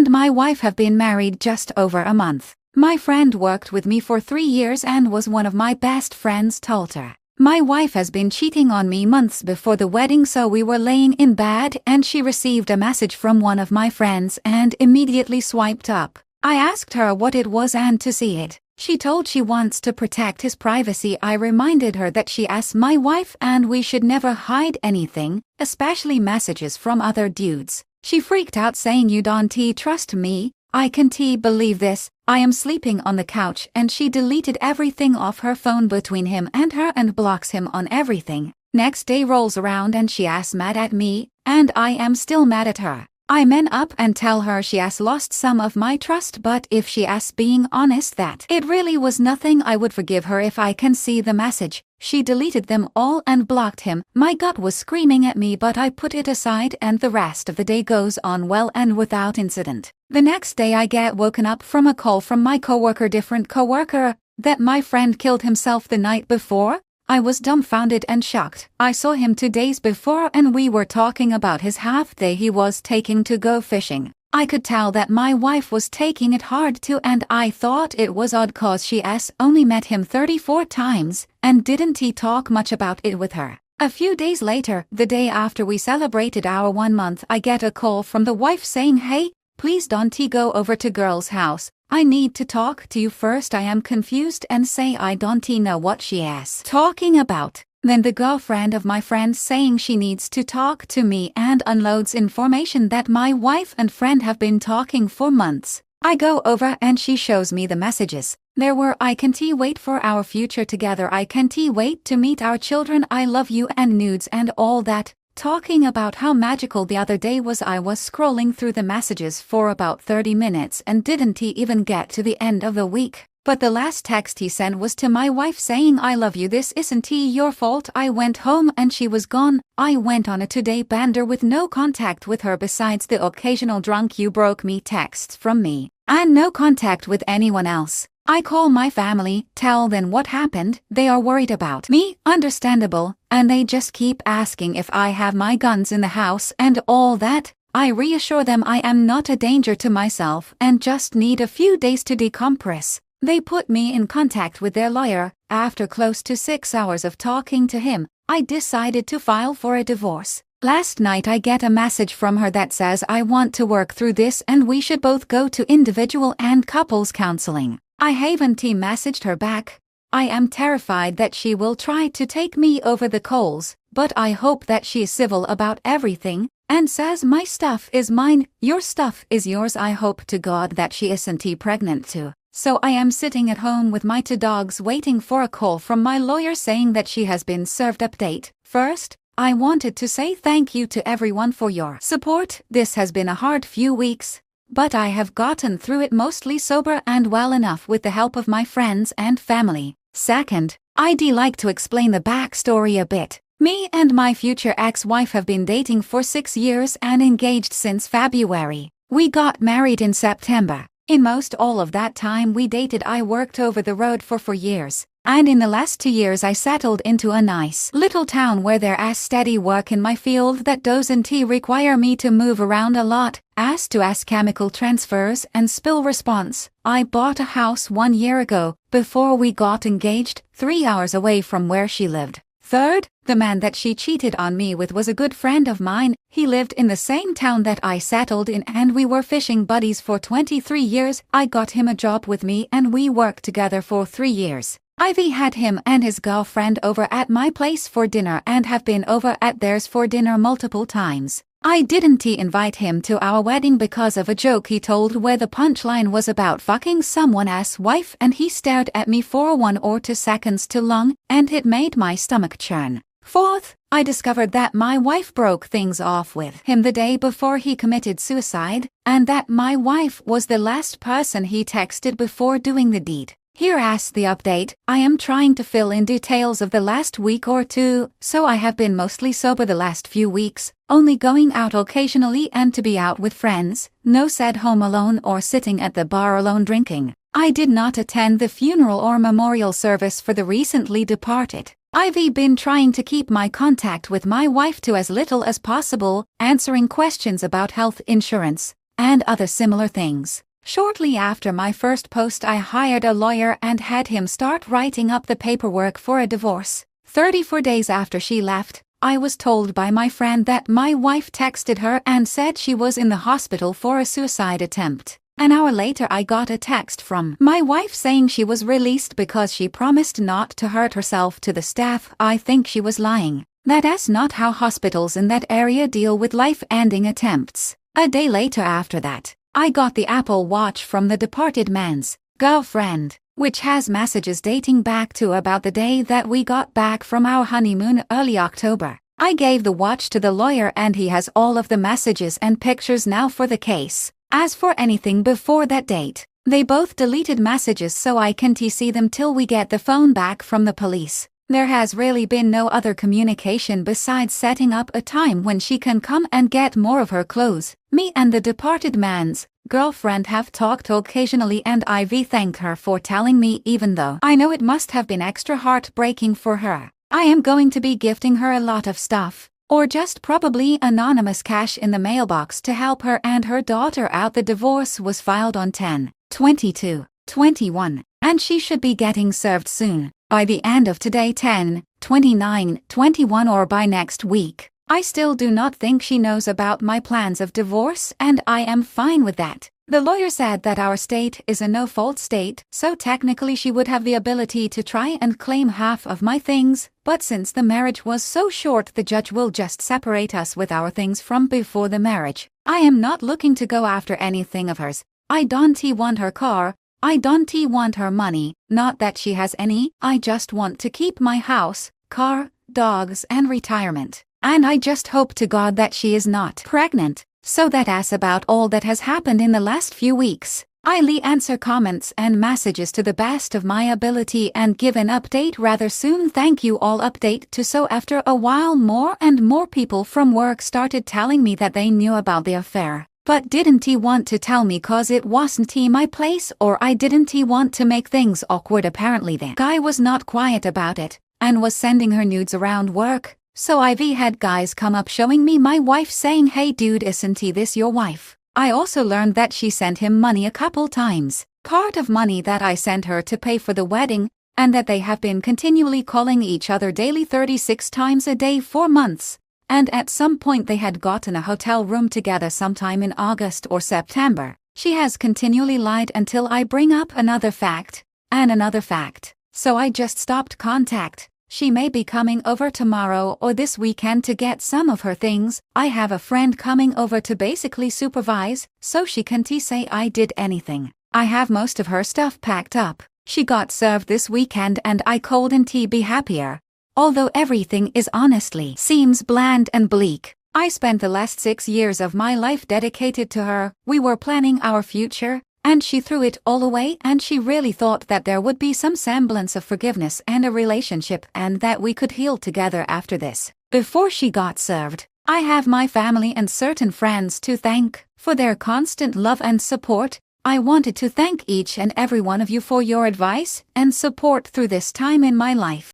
and my wife have been married just over a month. My friend worked with me for 3 years and was one of my best friends told her. My wife has been cheating on me months before the wedding, so we were laying in bed and she received a message from one of my friends and immediately swiped up. I asked her what it was and to see it. She told she wants to protect his privacy. I reminded her that she asked my wife and we should never hide anything, especially messages from other dudes. She freaked out saying, "You don't trust me? I can't believe this. I am sleeping on the couch," and she deleted everything off her phone between him and her and blocks him on everything. Next day rolls around and she asks mad at me, and I am still mad at her. I man up and tell her she has lost some of my trust, but if she asks being honest that it really was nothing, I would forgive her if I can see the message. She deleted them all and blocked him. My gut was screaming at me, but I put it aside and the rest of the day goes on well and without incident. The next day I get woken up from a call from my different coworker, that my friend killed himself the night before. I was dumbfounded and shocked. I saw him 2 days before and we were talking about his half day he was taking to go fishing. I could tell that my wife was taking it hard too, and I thought it was odd cause she only met him 34 times and didn't talk much about it with her. A few days later, the day after we celebrated our 1 month, I get a call from the wife saying, "Hey, please don't go over to girl's house. I need to talk to you first." I am confused and say I don't know what she is talking about. Then the girlfriend of my friend saying she needs to talk to me and unloads information that my wife and friend have been talking for months. I go over and she shows me the messages. There were "I can't wait for our future together, I can't wait to meet our children, I love you" and nudes and all that. Talking about how magical the other day was. I was scrolling through the messages for about 30 minutes and didn't even get to the end of the week. But the last text he sent was to my wife saying, "I love you, this isn't your fault." I went home and she was gone. I went on a 2-day bender with no contact with her besides the occasional "drunk you broke me" texts from me, and no contact with anyone else. I call my family, tell them what happened. They are worried about me, understandable, and they just keep asking if I have my guns in the house and all that. I reassure them I am not a danger to myself and just need a few days to decompress. They put me in contact with their lawyer. After close to 6 hours of talking to him, I decided to file for a divorce. Last night I get a message from her that says I want to work through this and we should both go to individual and couples counseling. I haven't messaged her back. I am terrified that she will try to take me over the coals, but I hope that she is civil about everything and says my stuff is mine, your stuff is yours. I hope to God that she isn't pregnant too. So I am sitting at home with my 2 dogs waiting for a call from my lawyer saying that she has been served. Update. First, I wanted to say thank you to everyone for your support. This has been a hard few weeks, but I have gotten through it mostly sober and well enough with the help of my friends and family. Second, I'd like to explain the backstory a bit. Me and my future ex-wife have been dating for 6 years and engaged since February. We got married in September. In most all of that time we dated, I worked over the road for 4 years. And in the last 2 years I settled into a nice little town where there's steady work in my field that doesn't require me to move around a lot. As to chemical transfers and spill response, I bought a house 1 year ago, before we got engaged, 3 hours away from where she lived. Third, the man that she cheated on me with was a good friend of mine. He lived in the same town that I settled in and we were fishing buddies for 23 years. I got him a job with me and we worked together for 3 years. Ivy had him and his girlfriend over at my place for dinner and have been over at theirs for dinner multiple times. I didn't invite him to our wedding because of a joke he told where the punchline was about fucking someone's wife, and he stared at me for 1 or 2 seconds too long and it made my stomach churn. Fourth, I discovered that my wife broke things off with him the day before he committed suicide, and that my wife was the last person he texted before doing the deed. Here's the update. I am trying to fill in details of the last week or 2, so I have been mostly sober the last few weeks, only going out occasionally and to be out with friends, no said home alone or sitting at the bar alone drinking. I did not attend the funeral or memorial service for the recently departed. I've been trying to keep my contact with my wife to as little as possible, answering questions about health insurance and other similar things. Shortly after my first post, I hired a lawyer and had him start writing up the paperwork for a divorce. 34 days after she left, I was told by my friend that my wife texted her and said she was in the hospital for a suicide attempt. An hour later, I got a text from my wife saying she was released because she promised not to hurt herself to the staff. I think she was lying. That's not how hospitals in that area deal with life-ending attempts. A day later after that, I got the Apple Watch from the departed man's girlfriend, which has messages dating back to about the day that we got back from our honeymoon early October. I gave the watch to the lawyer and he has all of the messages and pictures now for the case. As for anything before that date, they both deleted messages so I can't see them till we get the phone back from the police. There has really been no other communication besides setting up a time when she can come and get more of her clothes. Me and the departed man's girlfriend have talked occasionally and Ivy thanked her for telling me, even though I know it must have been extra heartbreaking for her. I am going to be gifting her a lot of stuff, or just probably anonymous cash in the mailbox to help her and her daughter out. The divorce was filed on 10/22/21, and she should be getting served soon. By the end of today, 10/29/21, or by next week. I still do not think she knows about my plans of divorce, and I am fine with that. The lawyer said that our state is a no-fault state, so technically she would have the ability to try and claim half of my things, but since the marriage was so short, the judge will just separate us with our things from before the marriage. I am not looking to go after anything of hers. I don't want her car. I don't want her money, not that she has any. I just want to keep my house, car, dogs and retirement. And I just hope to God that she is not pregnant. So that's about all that has happened in the last few weeks. I'll answer comments and messages to the best of my ability and give an update rather soon. Thank you all. Update to so after a while, more and more people from work started telling me that they knew about the affair. But didn't he want to tell me cause it wasn't my place, or I didn't want to make things awkward? Apparently the guy was not quiet about it, and was sending her nudes around work. So Ivy had guys come up showing me my wife saying, "Hey dude, isn't this your wife?" I also learned that she sent him money a couple times, part of money that I sent her to pay for the wedding, and that they have been continually calling each other daily 36 times a day for months. And at some point they had gotten a hotel room together sometime in August or September. She has continually lied until I bring up another fact, and another fact. So I just stopped contact. She may be coming over tomorrow or this weekend to get some of her things. I have a friend coming over to basically supervise, so she can't say I did anything. I have most of her stuff packed up. She got served this weekend and I couldn't be happier. Although everything is honestly seems bland and bleak. I spent the last 6 years of my life dedicated to her. We were planning our future, and she threw it all away, and she really thought that there would be some semblance of forgiveness and a relationship and that we could heal together after this. Before she got served, I have my family and certain friends to thank for their constant love and support. I wanted to thank each and every one of you for your advice and support through this time in my life.